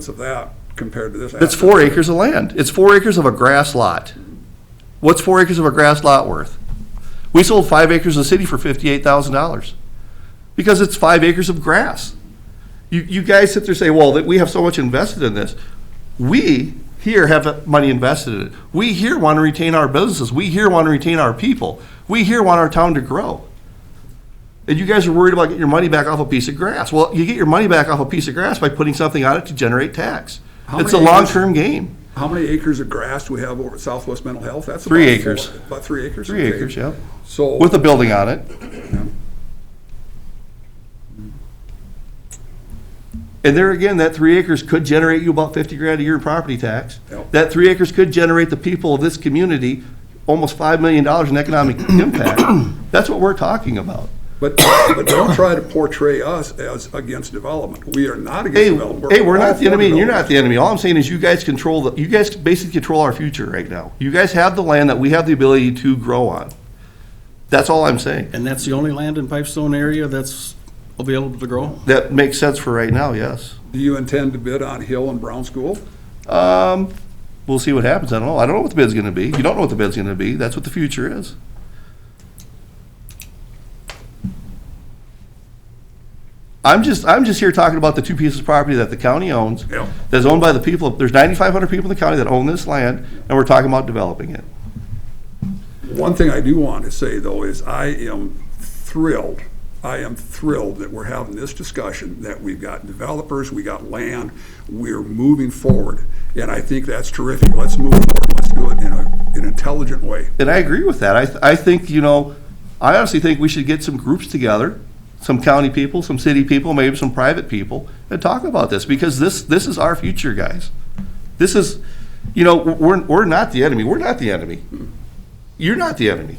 difference of that compared to this. It's 4 acres of land. It's 4 acres of a grass lot. What's 4 acres of a grass lot worth? We sold 5 acres of the city for $58,000 because it's 5 acres of grass. You guys sit there and say, well, that we have so much invested in this. We here have money invested in it. We here want to retain our businesses. We here want to retain our people. We here want our town to grow. And you guys are worried about getting your money back off a piece of grass. Well, you get your money back off a piece of grass by putting something on it to generate tax. It's a long-term game. How many acres of grass do we have over at Southwest Mental Health? That's 3 acres. About 3 acres? 3 Okay. acres, yep. So, With a building on it. yeah. And there again, that 3 acres could generate you about 50 grand a year in property tax. Yep. That 3 acres could generate the people of this community almost $5 million in economic impact. That's what we're talking about. But don't try to portray us as against development. We are not against development. Hey, we're not the all for enemy, and you're not development. the enemy. All I'm saying is you guys basically control our future right now. You guys have the land that we have the ability to grow on. That's all I'm saying. And that's the only land in Pipestone area that's available to grow? That makes sense for right now, yes. Do you intend to bid on Hill and Brown School? We'll see what happens. I don't know. I don't know what the bid's gonna be. You don't know what the bid's gonna be. That's what the future is. I'm just here talking about the 2 pieces of property that the county owns. Yeah. That's owned by the people. There's 9,500 people in the county that own this land, and we're talking about developing it. One thing I do want to say, though, is I am thrilled that we're having this discussion, that we've got developers, we got land, we're moving forward. And I think that's terrific. Let's move forward. Let's do it in an intelligent way. And I agree with that. I think, I honestly think we should get some groups together, some county people, some city people, maybe some private people, and talk about this, because this is our future, guys. This is, we're not the enemy. We're not the enemy. You're not the enemy.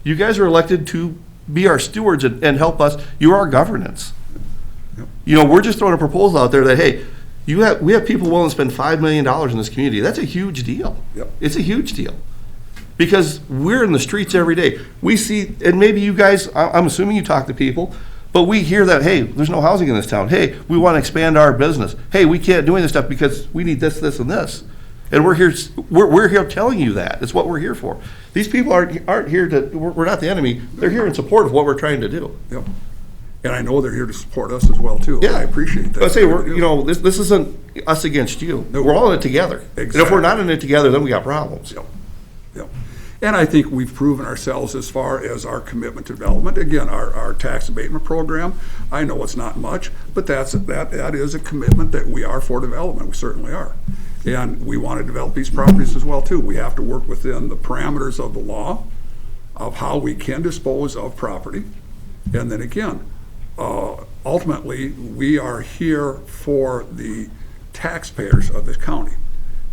You guys are elected to be our stewards and help us. You're our governance. Yep. We're just throwing a proposal out there that, hey, we have people willing to spend $5 million in this community. That's a huge deal. Yep. It's a huge deal. Because we're in the streets every day. We see, and maybe you guys, I'm assuming you talk to people, but we hear that, hey, there's no housing in this town. Hey, we want to expand our business. Hey, we can't do any of this stuff because we need this, this, and this. And we're here telling you that. It's what we're here for. These people aren't here we're not the enemy. They're here in support of what we're trying to do. Yep. And I know they're here to support us as well, too. Yeah. I appreciate that. But I say, this isn't us against you. No. We're all in it together. Exactly. And if we're not in it together, then we got problems. Yep. Yep. And I think we've proven ourselves as far as our commitment to development. Again, our tax abatement program, I know it's not much, but that is a commitment that we are for development. We certainly are. And we want to develop these properties as well, too. We have to work within the parameters of the law of how we can dispose of property. And then again, ultimately, we are here for the taxpayers of this county.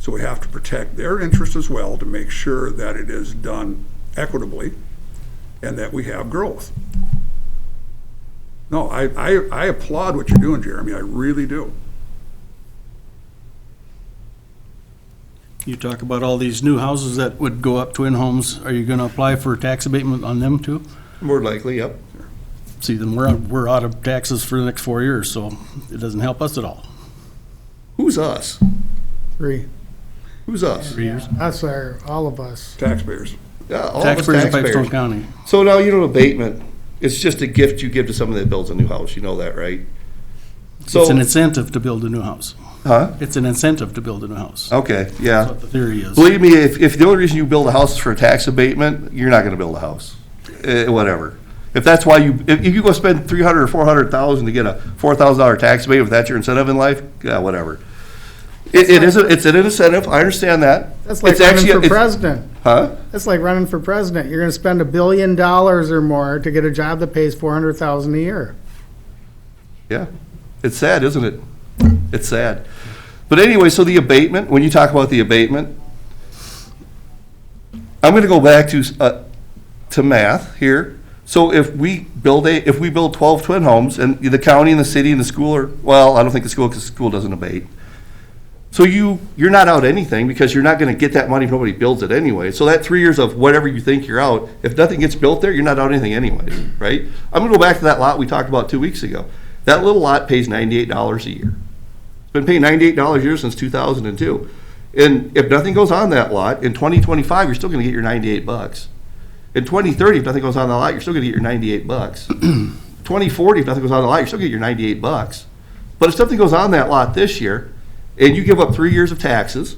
So we have to protect their interests as well to make sure that it is done equitably and that we have growth. No, I applaud what you're doing, Jeremy. I really do. You talk about all these new houses that would go up twin homes. Are you gonna apply for tax abatement on them too? More likely, yep. See, then we're out of taxes for the next 4 years, so it doesn't help us at all. Who's us? 3. Who's us? 3 years. Us are, all of us. Taxpayers. Yeah, all of us Taxpayers in taxpayers. Pipestone County. So now, abatement, it's just a gift you give to somebody that builds a new house. You know that, right? So, It's an incentive to build a new house. huh? It's an incentive to build a new house. Okay, yeah. That's what the theory is. Believe me, if the only reason you build a house is for a tax abatement, you're not gonna build a house. Whatever. If that's why if you go spend $300,000 or $400,000 to get a $4,000 tax abatement, if that's your incentive in life, yeah, whatever. It's an incentive, I understand that. That's like It's running actually- for it's- president. Huh? That's like running for president. You're gonna spend $1 billion or more to get a job that pays $400,000 a year. Yeah. It's sad, isn't it? It's sad. But anyway, so the abatement, when you talk about the abatement, I'm gonna go back to math here. So if we build 12 twin homes, and the county and the city and the school are, well, I don't think the school, because the school doesn't abate. So you're not out anything, because you're not gonna get that money if nobody builds it anyway. So that 3 years of whatever you think you're out, if nothing gets built there, you're not out anything anyways, right? I'm gonna go back to that lot we talked about 2 weeks ago. That little lot pays $98 a year. Been paying $98 a year since 2002. And if nothing goes on that lot, in 2025, you're still gonna get your $98. In 2030, if nothing goes on the lot, you're still gonna get your $98. 2040, if nothing goes on the lot, you're still gonna get your $98. But if something goes on that lot this year, and you give up 3 years of taxes,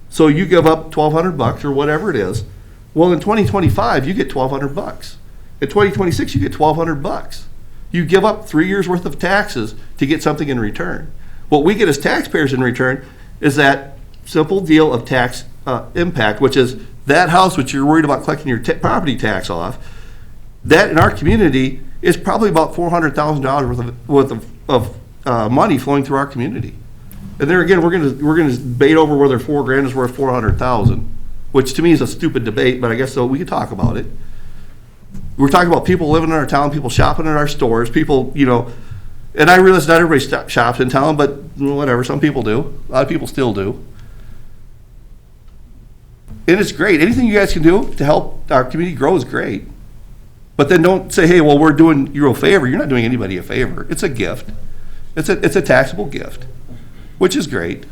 so you give up $1,200 or whatever it is, well, in 2025, you get $1,200. In 2026, you get $1,200. You give up 3 years worth of taxes to get something in return. What we get as taxpayers in return is that simple deal of tax impact, which is that house which you're worried about collecting your property tax off. That in our community is probably about $400,000 worth of money flowing through our community. And there again, we're gonna debate over whether $4,000 is worth $400,000, which to me is a stupid debate, but I guess so we can talk about it. We're talking about people living in our town, people shopping in our stores, people, and I realize not everybody shops in town, but whatever, some people do. A lot of people still do. And it's great. Anything you guys can do to help our community grow is great. But then don't say, hey, well, we're doing you a favor. You're not doing anybody a favor. It's a gift. It's a taxable gift, which is great.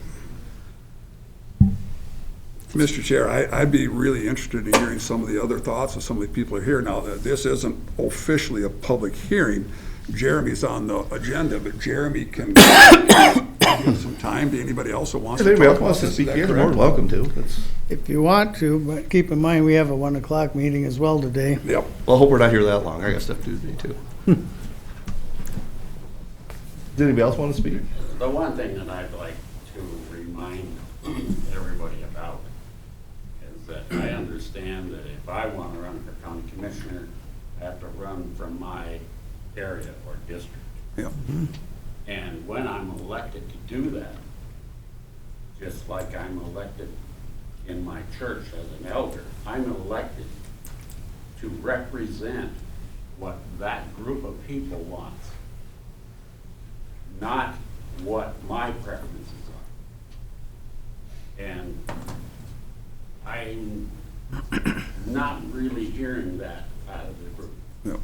Mr. Chair, I'd be really interested in hearing some of the other thoughts of some of the people who are here. Now, that this isn't officially a public hearing. Jeremy's on the agenda, but Jeremy can give some time to anybody else who wants If to anybody talk else about wants to this. speak, Is that you're correct? more than welcome to. That's- If you want to, but keep in mind, we have a 1 o'clock meeting as well today. Yep. Well, I hope we're not here that long. I got stuff to do today, too. Does anybody else want to speak? The one thing that I'd like to remind everybody about is that I understand that if I want to run for county commissioner, I have to run from my area or district. Yep. And when I'm elected to do that, just like I'm elected in my church as an elder, I'm elected to represent what that group of people wants, not what my preferences are. And I'm not really hearing that out of the group. Yep.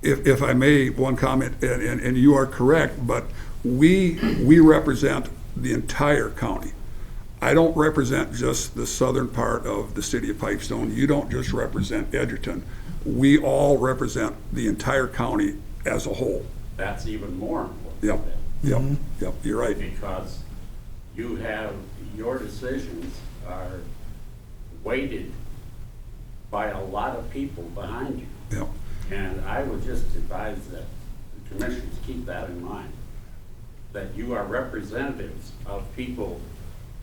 If I may, one comment, and you are correct, but we represent the entire county. I don't represent just the southern part of the city of Pipestone. You don't just represent Edgerton. We all represent the entire county as a whole. That's even more important. Yep, yep, yep, you're right. Because you have, your decisions are weighted by a lot of people behind you. Yep. And I would just advise that the commissioners keep that in mind, that you are representatives of people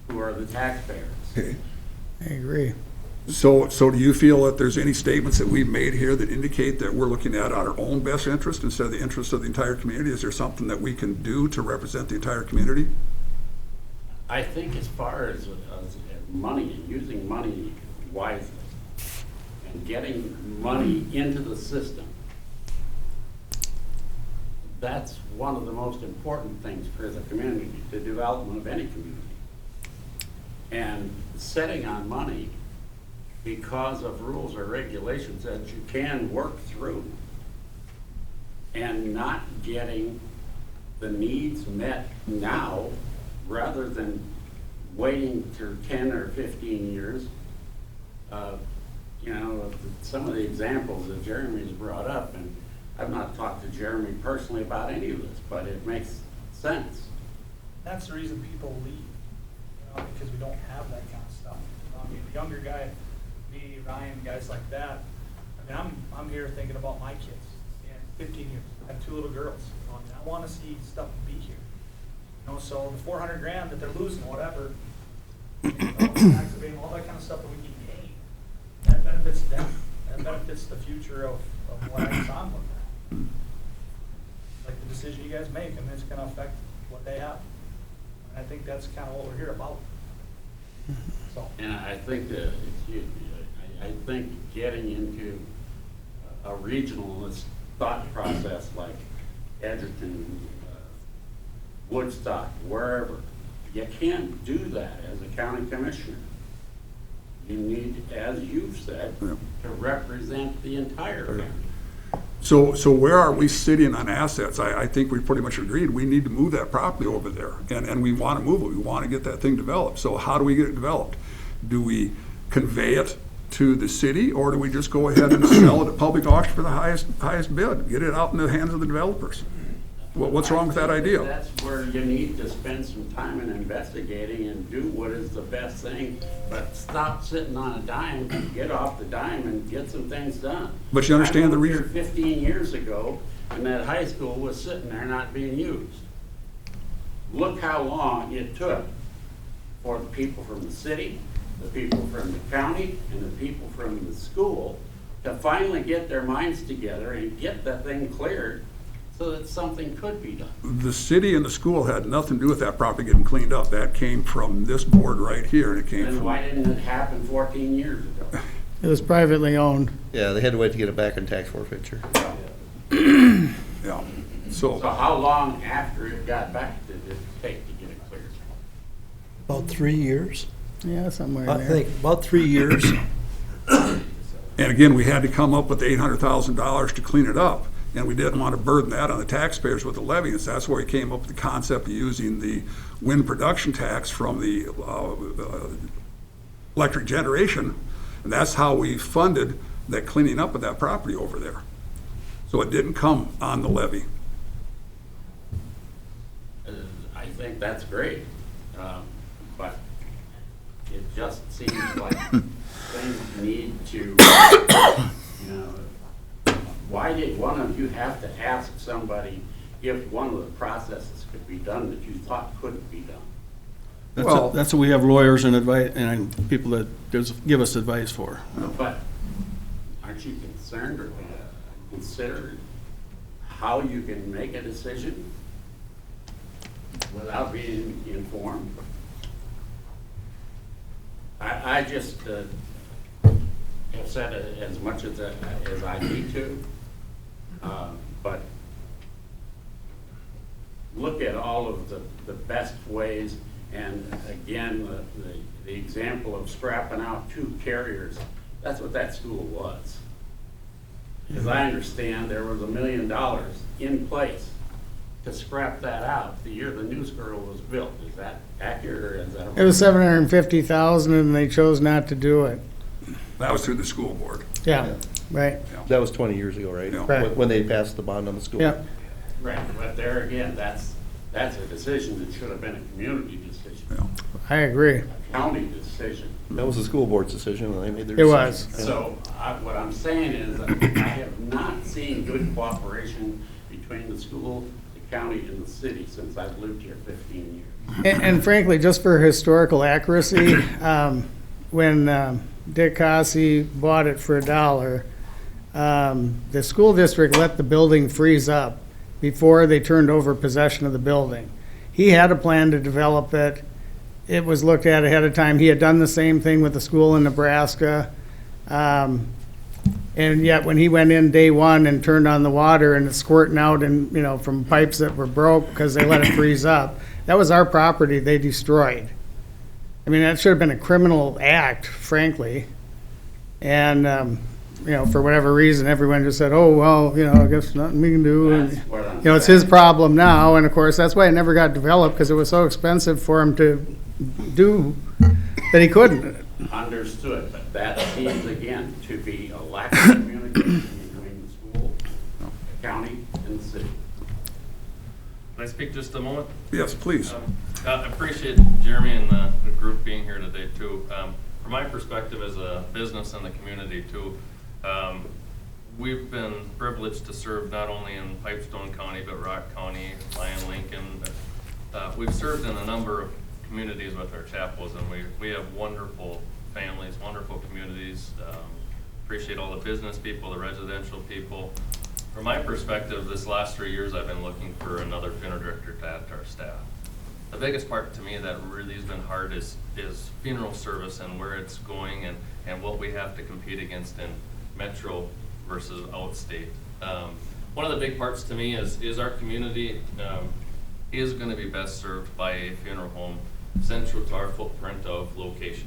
who are the taxpayers. Okay. I agree. So do you feel that there's any statements that we've made here that indicate that we're looking at our own best interest instead of the interest of the entire community? Is there something that we can do to represent the entire community? I think as far as money and using money wisely and getting money into the system, that's one of the most important things for the community, the development of any community. And setting on money because of rules or regulations that you can work through and not getting the needs met now rather than waiting for 10 or 15 years. Some of the examples that Jeremy's brought up, and I've not talked to Jeremy personally about any of this, but it makes sense. That's the reason people leave, because we don't have that kind of stuff. I mean, the younger guy, me, Ryan, guys like that, I mean, I'm here thinking about my kids. In 15 years, I have 2 little girls. I want to see stuff be here. So the $400,000 that they're losing, whatever, tax abatement, all that kind of stuff that we can gain, that benefits them. That benefits the future of what I guess I'm looking at. Like the decision you guys make, and it's going to affect what they have. And I think that's kind of what we're here about. So. And I think that I think getting into a regionalist thought process like Edgerton, Woodstock, wherever, you can't do that as a county commissioner. You need, as you've said, Yeah. to represent the entire county. So where are we sitting on assets? I think we pretty much agreed, we need to move that property over there, and we want to move it, we want to get that thing developed. So how do we get it developed? Do we convey it to the city, or do we just go ahead and sell it at public auction for the highest bid? Get it out in the hands of the developers? What's wrong with that idea? That's where you need to spend some time in investigating and do what is the best thing, but stop sitting on a dime, get off the dime and get some things done. But you understand the I moved here reason? 15 years ago, and that high school was sitting there not being used. Look how long it took for the people from the city, the people from the county, and the people from the school to finally get their minds together and get that thing cleared so that something could be done. The city and the school had nothing to do with that property getting cleaned up. That came from this board right here, and it came Then from. why didn't it happen 14 years ago? It was privately owned. Yeah, they had to wait to get it back in tax forfeiture. Yeah, So how long after it got back did it take to get it cleared? About 3 years. Yeah, somewhere in I there. think, about 3 years. and again, we had to come up with $800,000 to clean it up, and we didn't want to burden that on the taxpayers with the levy, and so that's where we came up with the concept of using the wind production tax from the electric generation, and that's how we funded that cleaning up of that property over there. So it didn't come on the levy. I think that's great, but it just seems like things need to, you know, why did one of you have to ask somebody if one of the processes could be done that you thought couldn't be done? Well- That's what we have lawyers and advice, and people that give us advice for. But aren't you concerned or considered how you can make a decision without being informed? I just have said it as much as I need to, but look at all of the best ways, and again, the example of scrapping out 2 carriers, that's what that school was. Because I understand there was $1 million in place to scrap that out the year the new school was built. Is that accurate, or is that? It was 750,000 and they chose not to do it. That was through the school board. Yeah, right. That was 20 years ago, right? Yeah. Right. When they passed the bond on the school. Yeah, Right, but there again, that's a decision that should have been a community decision, Yeah. I agree. a county decision. That was the school board's decision, and they made their It decision. was. Yeah. So what I'm saying is I have not seen good cooperation between the school, the county, and the city since I've lived here 15 years. And frankly, just for historical accuracy, when Dick Cossey bought it for $1, the school district let the building freeze up before they turned over possession of the building. He had a plan to develop it. It was looked at ahead of time. He had done the same thing with the school in Nebraska. And yet, when he went in day one and turned on the water and it's squirting out and, you know, from pipes that were broke because they let it freeze up, that was our property they destroyed. I mean, that should have been a criminal act, frankly. And, you know, for whatever reason, everyone just said, oh, well, you know, I guess nothing we can do. And, That's what I'm you know, it's saying. his problem now. And of course, that's why it never got developed, because it was so expensive for him to do that he couldn't. Understood, but that seems again to be a lack of communication between the school, the county, and the city. Can I speak just a moment? Yes, please. I appreciate Jeremy and the group being here today too. From my perspective as a business in the community too, we've been privileged to serve not only in Pipestone County, but Rock County, Lyon, Lincoln. We've served in a number of communities with our chapels, and we have wonderful families, wonderful communities. Appreciate all the business people, the residential people. From my perspective, this last 3 years, I've been looking for another funeral director to add to our staff. The biggest part to me that really has been hard is funeral service and where it's going and what we have to compete against in metro versus outstate. One of the big parts to me is our community is going to be best served by a funeral home central to our footprint of locations.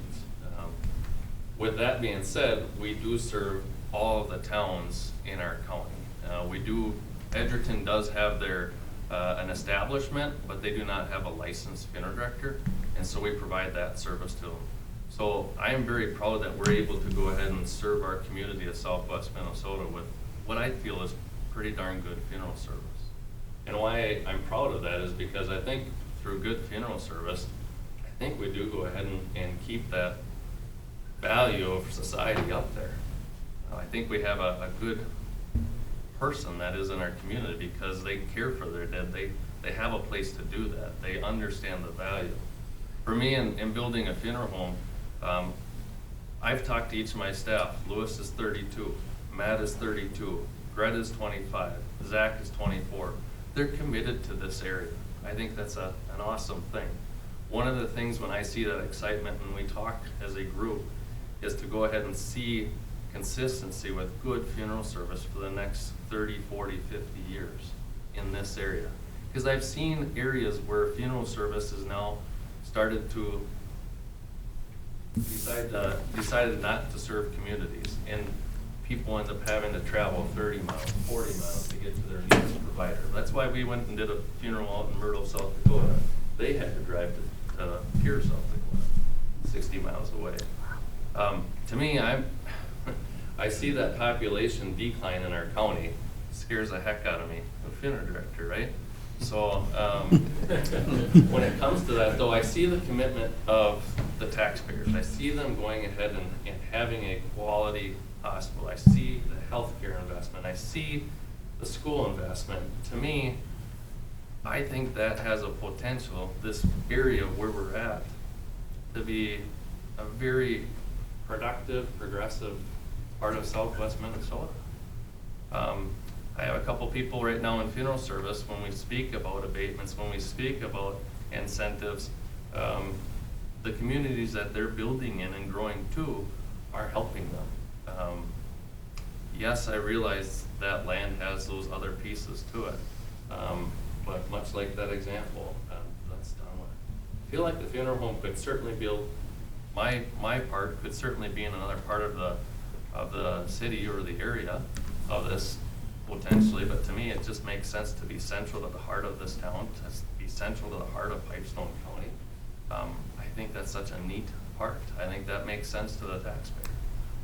With that being said, we do serve all of the towns in our county. Edgerton does have an establishment, but they do not have a licensed funeral director, and so we provide that service to them. So I am very proud that we're able to go ahead and serve our community of Southwest Minnesota with what I feel is pretty darn good funeral service. And why I'm proud of that is because I think through good funeral service, I think we do go ahead and keep that value of society up there. I think we have a good person that is in our community because they care for their dead. They have a place to do that. They understand the value. For me, in building a funeral home, I've talked to each of my staff. Lewis is 32, Matt is 32, Greta is 25, Zach is 24. They're committed to this area. I think that's an awesome thing. One of the things when I see that excitement and we talk as a group is to go ahead and see consistency with good funeral service for the next 30, 40, 50 years in this area. Because I've seen areas where funeral service is now started to decided not to serve communities, and people end up having to travel 30 miles, 40 miles to get to their nearest provider. That's why we went and did a funeral out in Myrtle, South Dakota. They had to drive to Pierre, South Dakota, 60 miles away. To me, I see that population decline in our county. It scares the heck out of me, the funeral director, right? So when it comes to that, though, I see the commitment of the taxpayers. I see them going ahead and having a quality hospital. I see the healthcare investment. I see the school investment. To me, I think that has a potential, this area where we're at, to be a very productive, progressive part of Southwest Minnesota. I have a couple people right now in funeral service, when we speak about abatements, when we speak about incentives, the communities that they're building in and growing to are helping them. Yes, I realize that land has those other pieces to it, but much like that example, that's done with. I feel like the funeral home could certainly build, my part could certainly be in another part of the city or the area of this potentially, but to me it just makes sense to be central to the heart of this town, to be central to the heart of Pipestone County. I think that's such a neat part. I think that makes sense to the taxpayer.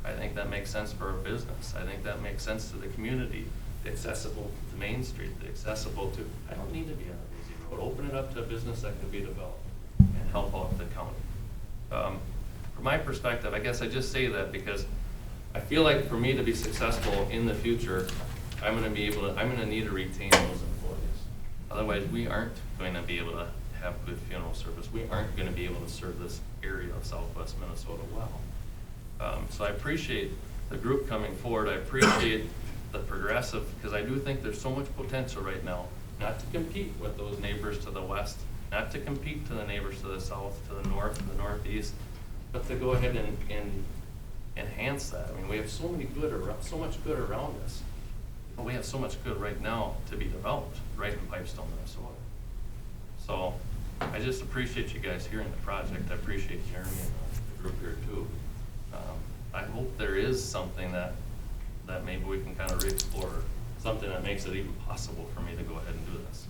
I think that makes sense for a business. I think that makes sense to the community, the accessible to Main Street, the accessible to, I don't need to be on a busy road. Open it up to a business that can be developed and help out the county. From my perspective, I guess I just say that because I feel like for me to be successful in the future, I'm going to need to retain those employees. Otherwise, we aren't going to be able to have good funeral service. We aren't going to be able to serve this area of Southwest Minnesota well. So I appreciate the group coming forward. I appreciate the progressive, because I do think there's so much potential right now, not to compete with those neighbors to the west, not to compete to the neighbors to the south, to the north, to the northeast, but to go ahead and enhance that. I mean, we have so much good around us. We have so much good right now to be developed right in Pipestone, Minnesota. So I just appreciate you guys hearing the project. I appreciate Jeremy and the group here too. I hope there is something that maybe we can kind of re-explore, something that makes it even possible for me to go ahead and do this.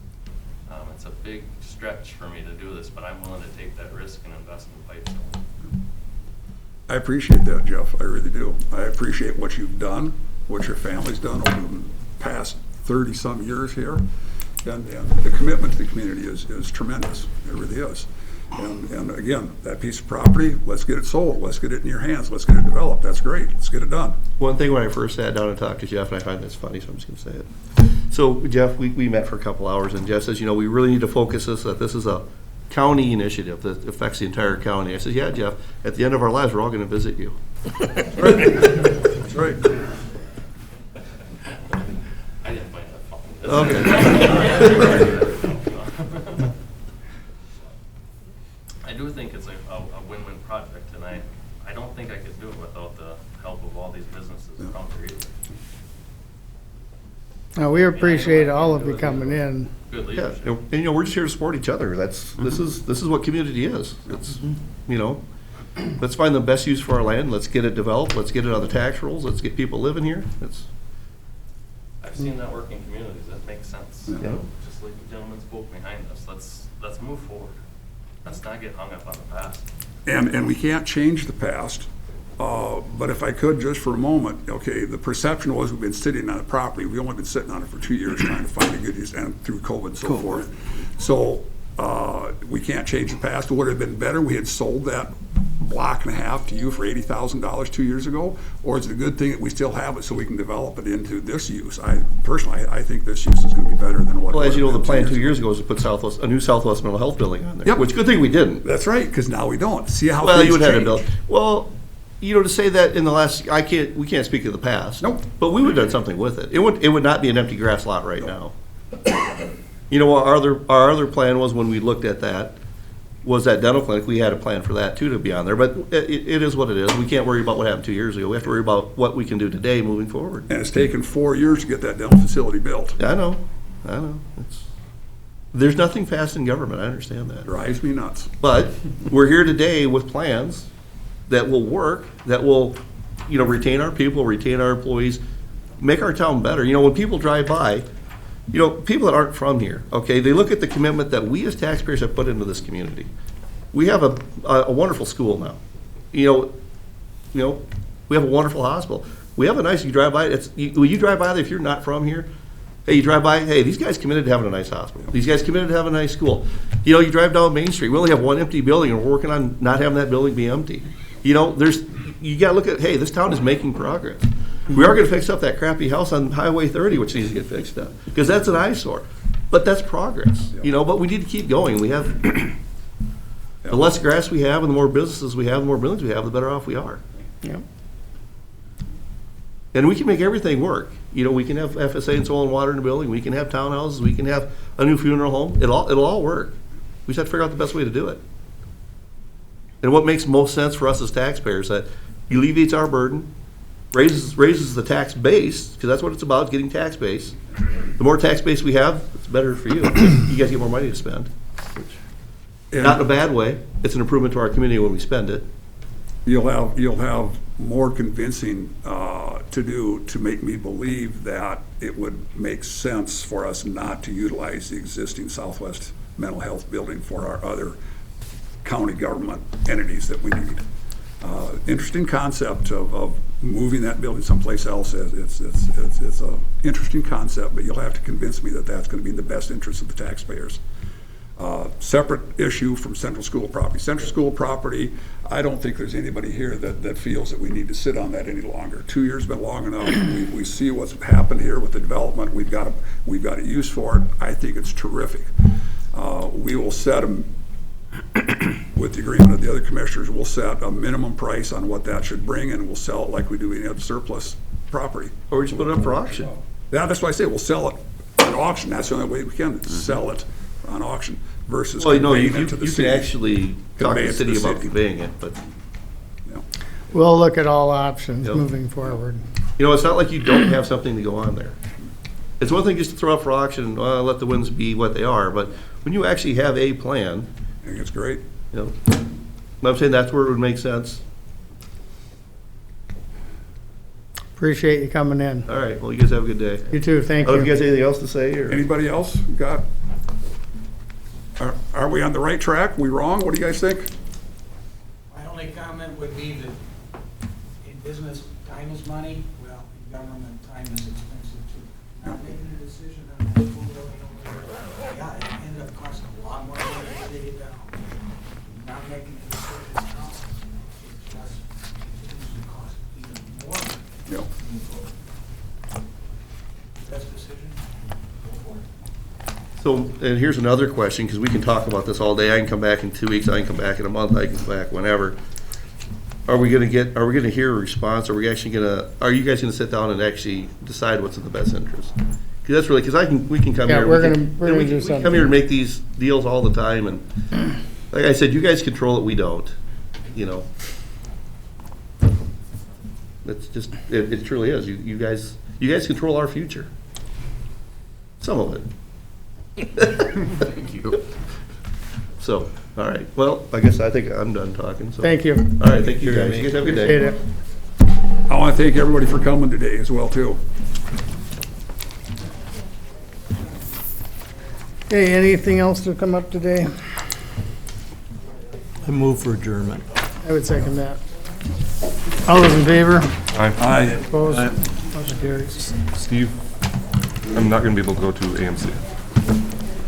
It's a big stretch for me to do this, but I'm willing to take that risk and invest in Pipestone. I appreciate that, Jeff. I really do. I appreciate what you've done, what your family's done over the past 30-some years here. And the commitment to the community is tremendous. It really is. And again, that piece of property, let's get it sold. Let's get it in your hands. Let's get it developed. That's great. Let's get it done. One thing when I first sat down and talked to Jeff, and I find this funny, so I'm just going to say it. So Jeff, we met for a couple hours, and Jeff says, we really need to focus this, that this is a county initiative that affects the entire county. I said, yeah, Jeff, at the end of our lives, we're all going to visit you. That's right. I didn't find that funny. Okay. I do think it's a win-win project, and I don't think I could do it without the help of all these businesses around here either. Now, we appreciate all of you coming in. Good Yeah, leadership. and we're just here to support each other. This is what community is. It's let's find the best use for our land. Let's get it developed. Let's get it on the tax rolls. Let's get people living here. I've seen that work in communities, that makes sense. Yeah. You know, just like the gentleman spoke behind us, let's move forward. Let's not get hung up on the past. And we can't change the past, but if I could just for a moment, okay, the perception was we've been sitting on the property, we've only been sitting on it for 2 years trying to find a good use, and through COVID and so forth. So, we can't change the past. Would it have been better we had sold that block and a half to you for $80,000 2 years ago? Or is it a good thing that we still have it so we can develop it into this use? Personally, I think this use is gonna be better than what. Well, as you know, the plan 2 ago. years ago was to put a new Southwest Mental Health building on there. Yep. Which, good thing we didn't. That's right, because now we don't. See how Well, things you would have had to change. build. Well, you know, to say that in the last, we can't speak of the past. Nope. But we would have done something with it. It would not be an empty grass lot right now. You know, our other plan was, when we looked at that, was that dental clinic. We had a plan for that too, to be on there, but it is what it is. We can't worry about what happened 2 years ago. We have to worry about what we can do today moving forward. And it's taken 4 years to get that dental facility built. I know. There's nothing fast in government, I understand that. Drives me nuts. But we're here today with plans that will work, that will, you know, retain our people, retain our employees, make our town better. You know, when people drive by, you know, people that aren't from here, okay, they look at the commitment that we as taxpayers have put into this community. We have a wonderful school now. You know, we have a wonderful hospital. We have a nice, you drive by, when you drive by, if you're not from here, hey, you drive by, hey, these guys committed to having a nice hospital. These guys committed to having a nice school. You know, you drive down Main Street, we only have one empty building, and we're working on not having that building be empty. You know, you gotta look at, hey, this town is making progress. We are gonna fix up that crappy house on Highway 30, which needs to get fixed up, because that's an eyesore. But that's progress, you know, but we need to keep going. We have, the less grass we have and the more businesses we have, the more buildings we have, the better off we are. Yep. And we can make everything work. You know, we can have FSA and soil and water in the building, we can have townhouses, we can have a new funeral home, it'll all work. We just have to figure out the best way to do it. And what makes most sense for us as taxpayers, that alleviates our burden, raises the tax base, because that's what it's about, getting tax base. The more tax base we have, it's better for you. You guys get more money to spend. Not in a bad way. It's an improvement to our community when we spend it. You'll have more convincing to do to make me believe that it would make sense for us not to utilize the existing Southwest Mental Health building for our other county government entities that we need. Interesting concept of moving that building someplace else. It's a interesting concept, but you'll have to convince me that that's going to be in the best interest of the taxpayers. Separate issue from Central School property. Central School property, I don't think there's anybody here that feels that we need to sit on that any longer. 2 years has been long enough. We see what's happened here with the development. We've got a use for it. I think it's terrific. We will set with the agreement of the other commissioners, we'll set a minimum price on what that should bring, and we'll sell it like we do any other surplus property. Or we just put it up for auction. Yeah, that's why I say we'll sell it at auction. That's the only way we can sell it on auction versus Well, you know, conveying it to the you can city. actually talk Convey to it the to city the about city. conveying it, but, We'll look at all options Yep. moving forward. you know, it's not like you don't have something to go on there. It's one thing just to throw up for auction and let the winds be what they are, but when you actually have a plan, I think it's great. you know, I'm saying that's where it would make sense. Appreciate you coming in. All right, well, you guys have a good day. You too, thank I don't know if you you. guys have anything else to say, or? Anybody else got? Are we on the right track? We wrong? What do you guys think? My only comment would be that in business, time is money. Well, in government, time is expensive too. Not making a decision on that pool building over there, yeah, it ended up costing a lot more money to dig it down. Not making a decision now, it just continues to cost even more money Yeah. to move forward. Best decision, go for it. So, and here's another question, because we can talk about this all day. I can come back in 2 weeks, I can come back in a month, I can come back whenever. Are we gonna hear a response? Are you guys gonna sit down and actually decide what's in the best interest? Because that's really, we can come Yeah, here. we're we gonna can- do we can something. come here and make these deals all the time, and like I said, you guys control it, we don't, you know. It's just, it truly is. You guys control our future. Some of it. Thank you. So, all right, well, I think I'm done talking, so. Thank you. All right, thank you guys. You guys have a good day. Appreciate it. I want to thank everybody for coming today as well, too. Hey, anything else to come up today? I move for adjournment. I would second that. All those in favor? Aye. Opposed? Motion carries. Steve, I'm not gonna be able to go to AMC.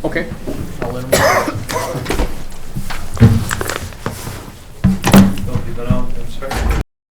Okay.